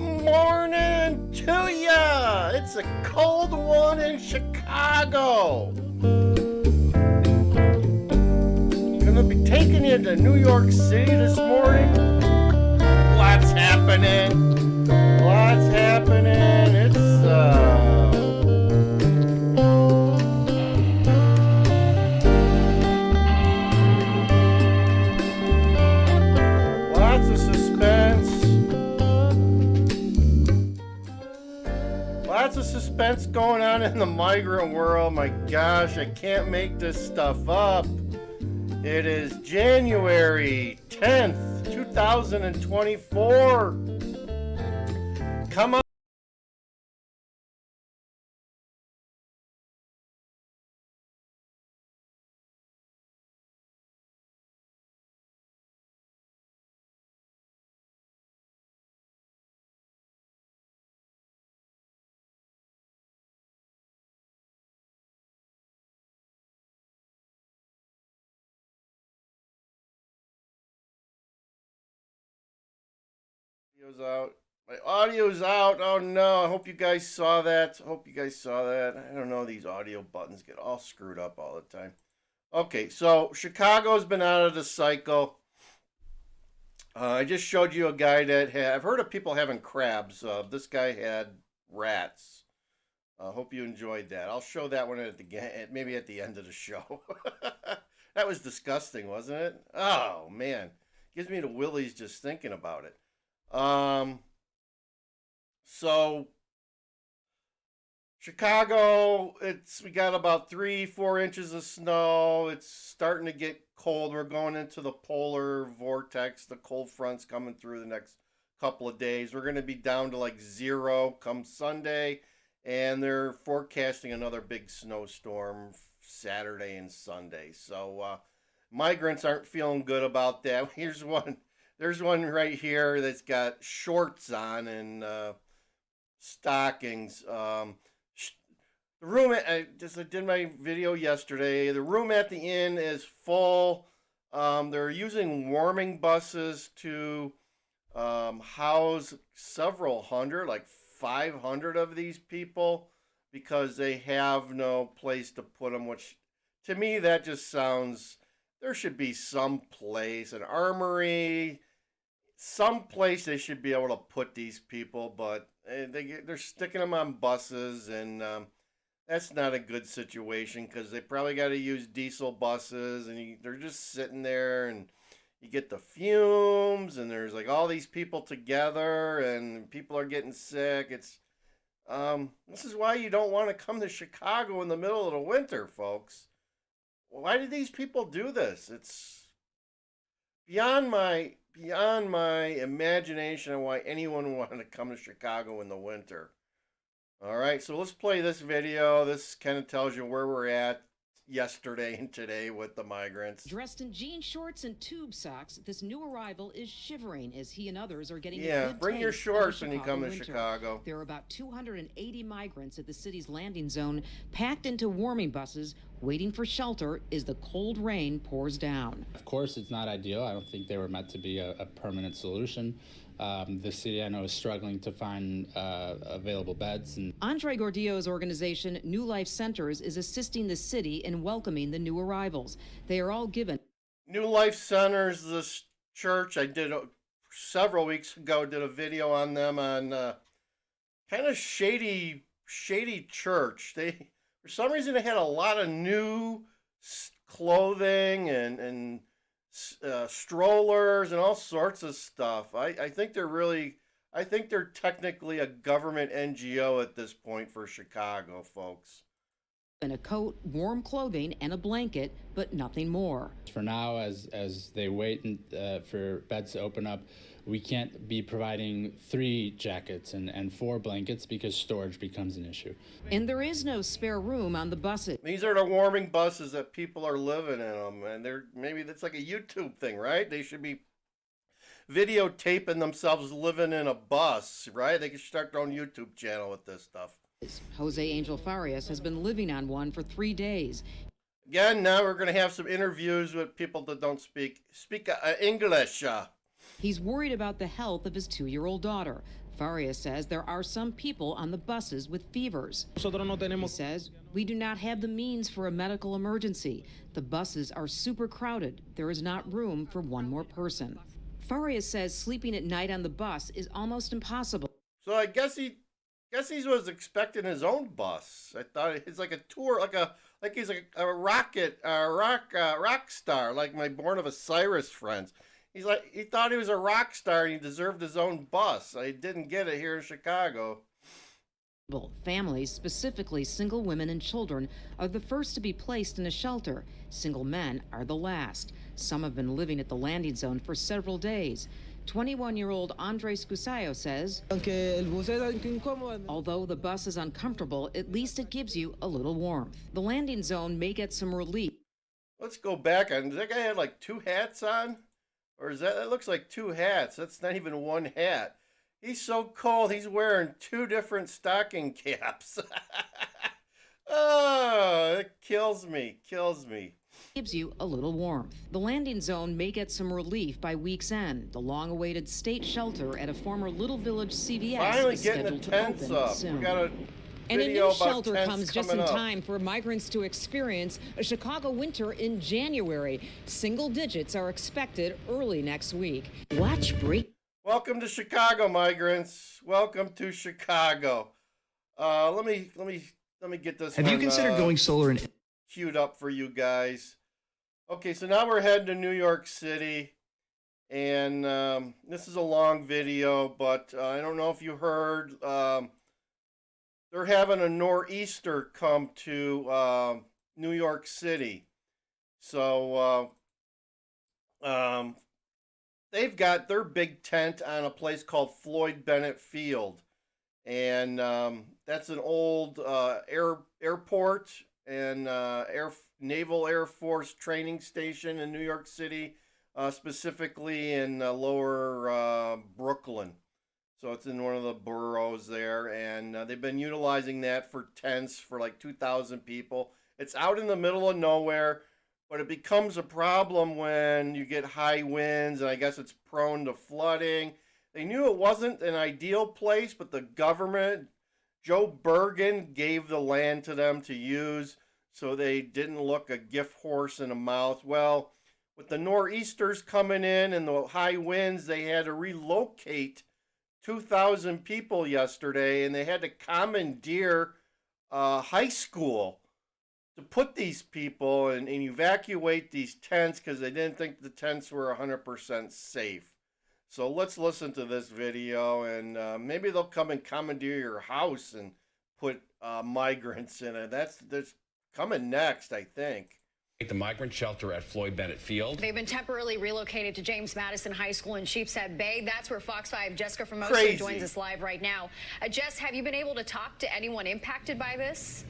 morning to ya! It's a cold one in Chicago. Gonna be taking you to New York City this morning. Lots happening. Lots happening. It's lots of suspense. Lots of suspense going on in the migrant world. My gosh, I can't make this stuff up. It is January 10th, 2024. Come on. Out. My audio's out. Oh no, I hope you guys saw that. I don't know, these audio buttons get all screwed up all the time. Okay, so Chicago's been out of the cycle. I just showed you a guy that had, I've heard of people having crabs. This guy had rats. I hope you enjoyed that. I'll show that one maybe at the end of the show. That was disgusting, wasn't it? Oh man, gives me the willies just thinking about it. So Chicago, we got about 3-4 inches of snow. It's starting to get cold. We're going into the polar vortex. The cold front's coming through the next couple of days. We're going to be down to like 0 come Sunday, and they're forecasting another big snowstorm Saturday and Sunday. So migrants aren't feeling good about that. Here's one. There's one right here that's got shorts on and stockings. The room, I did my video yesterday. The room at the inn is full. They're using warming buses to house several hundred, like 500 of these people, because they have no place to put them, which to me, that just sounds, there should be some place, an armory, some place they should be able to put these people, but they're sticking them on buses, and that's not a good situation, because they probably got to use diesel buses, and they're just sitting there, and you get the fumes, and there's like all these people together, and people are getting sick. It's this is why you don't want to come to Chicago in the middle of the winter, folks. Why did these people do this? It's beyond my imagination on why anyone would want to come to Chicago in the winter. All right, so let's play this video. This kind of tells you where we're at yesterday and today with the migrants. Dressed in jean shorts and tube socks, this new arrival is shivering as he and others are getting a good bring your shorts when you come to Chicago. There are about 280 migrants at the city's landing zone, packed into warming buses, waiting for shelter as the cold rain pours down. Of course, it's not ideal. I don't think they were meant to be a permanent solution. The city, I know, is struggling to find available beds. And Andre Gordillo's organization, New Life Centers, is assisting the city in welcoming the new arrivals. They are all given. New Life Centers, this church, I did several weeks ago, did a video on them on kind of shady church. They, for some reason, they had a lot of new clothing and strollers and all sorts of stuff. I think they're technically a government NGO at this point for Chicago, folks. In a coat, warm clothing, and a blanket, but nothing more. For now, as they wait for beds to open up, we can't be providing 3 jackets and 4 blankets because storage becomes an issue. And there is no spare room on the buses. These are the warming buses that people are living in them, and maybe that's like a YouTube thing, right? They should be videotaping themselves living in a bus, right? They could start their own YouTube channel with this stuff. Jose Angel Farias has been living on one for 3 days. Again, now we're going to have some interviews with people that don't speak English. He's worried about the health of his 2-year-old daughter. Faria says there are some people on the buses with fevers. He says, we do not have the means for a medical emergency. The buses are super crowded. There is not room for one more person. Faria says sleeping at night on the bus is almost impossible. So I guess he was expecting his own bus. I thought it's like a tour, like he's like a rock star, like my Born of Osiris friends. He thought he was a rock star and he deserved his own bus. I didn't get it here in Chicago. Families, specifically single women and children, are the first to be placed in a shelter. Single men are the last. Some have been living at the landing zone for several days. 21-year-old Andres Cusayo says, although the bus is uncomfortable, at least it gives you a little warmth. The landing zone may get some relief. Let's go back on. Does that guy have like two hats on? Or is that looks like two hats? That's not even one hat. He's so cold, he's wearing two different stocking caps. Oh, it kills me. Gives you a little warmth. The landing zone may get some relief by week's end. The long-awaited state shelter at a former Little Village CVS Finally is getting the scheduled to tents open up. soon. We got a And a video new about shelter tents comes just coming in up. time for migrants to experience a Chicago winter in January. Single digits are expected early next week. Watch break. Welcome to Chicago, migrants. Welcome to Chicago. Let me get this. Have you considered going solar and queued up for you guys? Okay, so now we're heading to New York City, and this is a long video, but I don't know if you heard. They're having a nor'easter come to New York City, so they've got their big tent on a place called Floyd Bennett Field, and that's an old airport and Naval Air Force training station in New York City, specifically in lower Brooklyn. So it's in one of the boroughs there, and they've been utilizing that for tents for like 2,000 people. It's out in the middle of nowhere, but it becomes a problem when you get high winds, and I guess it's prone to flooding. They knew it wasn't an ideal place, but the government, Joe Bergen, gave the land to them to use, so they didn't look a gift horse in a mouth. Well, with the nor'easters coming in and the high winds, they had to relocate 2,000 people yesterday, and they had to commandeer high school to put these people and evacuate these tents because they didn't think the tents were 100% safe. So let's listen to this video, and maybe they'll come and commandeer your house and put migrants in it. That's coming next, I think. The migrant shelter at Floyd Bennett Field. They've been temporarily relocated to James Madison High School in Sheepshead Bay. That's where Fox 5 Jessica Formosa joins us live right now. Jess, have you been able to talk to anyone impacted by this?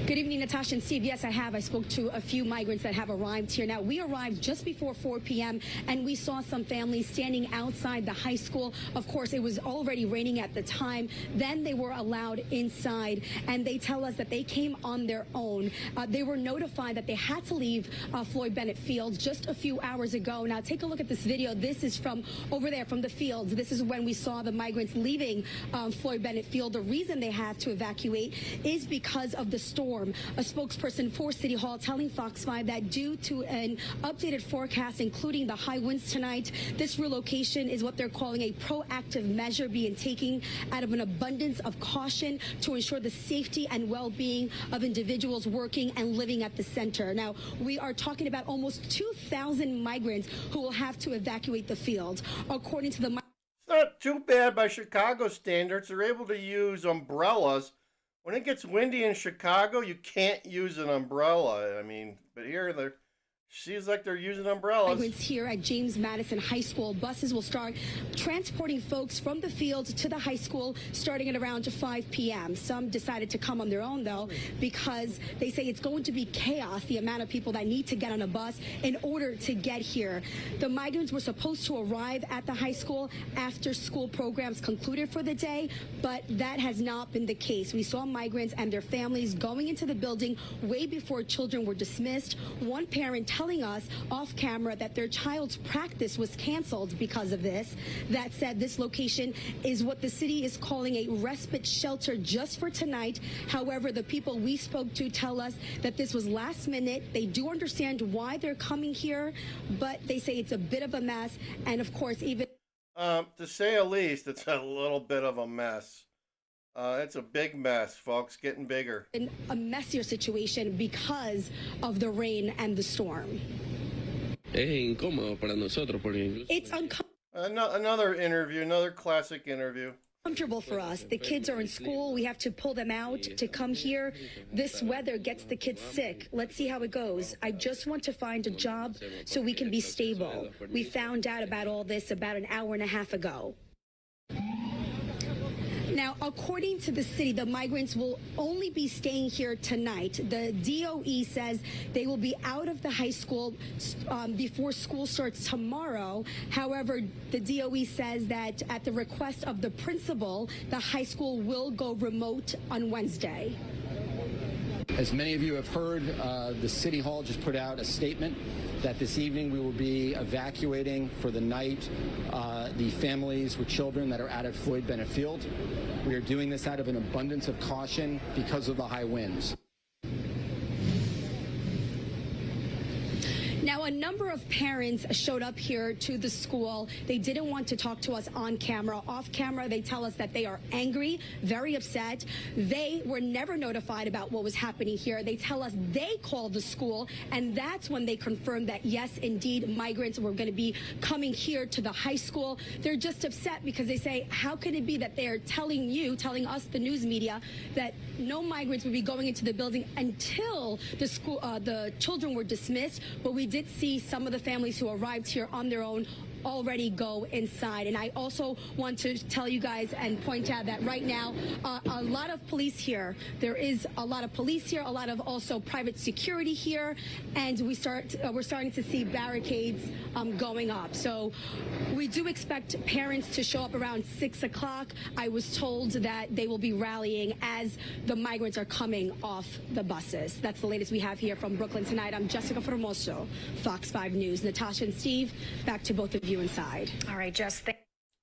Good evening, Natasha and Steve. Yes, I have. I spoke to a few migrants that have arrived here. Now, we arrived just before 4 p.m. and we saw some families standing outside the high school. Of course, it was already raining at the time. Then they were allowed inside, and they tell us that they came on their own. They were notified that they had to leave Floyd Bennett Field just a few hours ago. Now, take a look at this video. This is from over there, from the fields. This is when we saw the migrants leaving Floyd Bennett Field. The reason they have to evacuate is because of the storm. A spokesperson for City Hall telling Fox 5 that due to an updated forecast, including the high winds tonight, this relocation is what they're calling a proactive measure being taken out of an abundance of caution to ensure the safety and well-being of individuals working and living at the center. Now, we are talking about almost 2,000 migrants who will have to evacuate the field. According to the... It's not too bad by Chicago standards. They're able to use umbrellas. When it gets windy in Chicago, you can't use an umbrella. I mean, but here they're seems like they're using umbrellas. Migrants here at James Madison High School. Buses will start transporting folks from the field to the high school starting at around 5 p.m. Some decided to come on their own, though, because they say it's going to be chaos, the amount of people that need to get on a bus in order to get here. The migrants were supposed to arrive at the high school after school programs concluded for the day, but that has not been the case. We saw migrants and their families going into the building way before children were dismissed. One parent telling us off camera that their child's practice was canceled because of this. That said, this location is what the city is calling a respite shelter just for tonight. However, the people we spoke to tell us that this was last minute. They do understand why they're coming here, but they say it's a bit of a mess. And of course, even to say the least, it's a little bit of a mess. It's a big mess, folks, getting bigger. in a messier situation because of the rain and the storm. Es incómodo para nosotros porque incluso It's Another interview, another classic interview. uncomfortable for us. The kids are in school. We have to pull them out to come here. This weather gets the kids sick. Let's see how it goes. I just want to find a job so we can be stable. We found out about all this about an hour and a half ago. Now, according to the city, the migrants will only be staying here tonight. The DOE says they will be out of the high school before school starts tomorrow. However, the DOE says that at the request of the principal, the high school will go remote on Wednesday. As many of you have heard, the City Hall just put out a statement that this evening we will be evacuating for the night the families with children that are out at Floyd Bennett Field. We are doing this out of an abundance of caution because of the high winds. Now, a number of parents showed up here to the school. They didn't want to talk to us on camera. Off camera, they tell us that they are angry, very upset. They were never notified about what was happening here. They tell us they called the school, and that's when they confirmed that, yes, indeed, migrants were going to be coming here to the high school. They're just upset because they say, how can it be that they're telling us, the news media, that no migrants would be going into the building until the children were dismissed, but we did see some of the families who arrived here on their own already go inside. And I also want to tell you guys and point out that right now, a lot of police here. There is a lot of police here, a lot of also private security here, and we're starting to see barricades going up. So we do expect parents to show up around 6 o'clock. I was told that they will be rallying as the migrants are coming off the buses. That's the latest we have here from Brooklyn tonight. I'm Jessica Formoso, Fox 5 News. Natasha and Steve, back to both of you inside. All right, Jess.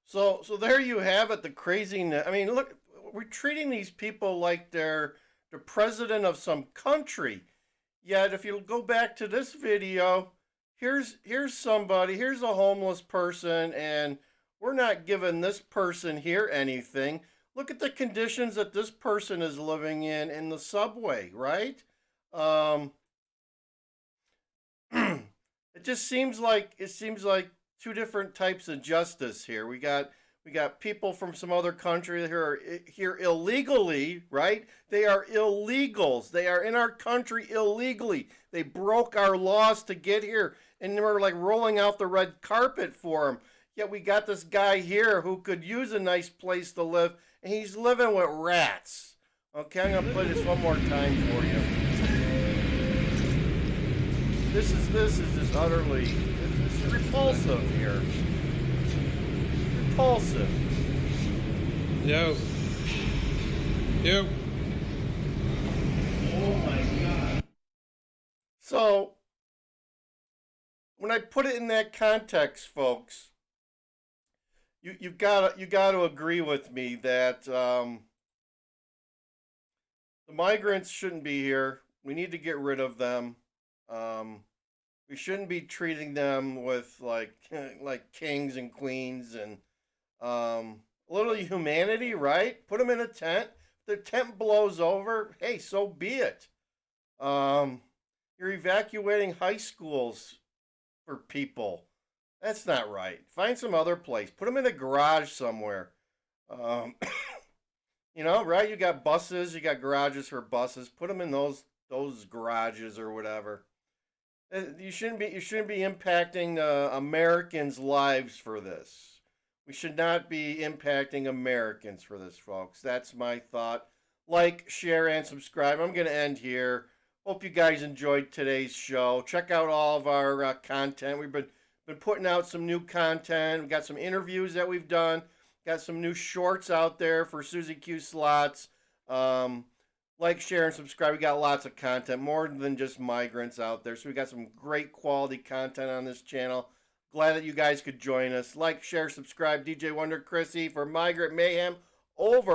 So there you have it, the craziness. I mean, look, we're treating these people like they're the president of some country. Yet, if you go back to this video, here's somebody, here's a homeless person, and we're not giving this person here anything. Look at the conditions that this person is living in the subway, right? It just seems like two different types of justice here. We got people from some other country who are here illegally, right? They are illegals. They are in our country illegally. They broke our laws to get here, and we're like rolling out the red carpet for them. Yet we got this guy here who could use a nice place to live, and he's living with rats. Okay, I'm gonna play this one more time for you. This is just utterly, it's repulsive here. Repulsive. Yo. Oh my God. So, when I put it in that context, folks, you gotta agree with me that the migrants shouldn't be here. We need to get rid of them. We shouldn't be treating them with like kings and queens, and a little humanity, right? Put them in a tent. If the tent blows over, hey, so be it. You're evacuating high schools for people. That's not right. Find some other place. Put them in a garage somewhere. You know, right? You got buses. You got garages for buses. Put them in those garages or whatever. You shouldn't be impacting Americans' lives for this. We should not be impacting Americans for this, folks. That's my thought. Like, share, and subscribe. I'm going to end here. Hope you guys enjoyed today's show. Check out all of our content. We've been putting out some new content. We've got some interviews that we've done. Got some new shorts out there for Susie Q slots. like, share, and subscribe. We got lots of content, more than just migrants out there. So we got some great quality content on this channel. Glad that you guys could join us. Like, share, subscribe. DJ Wonder Chrissy for Migrant Mayhem over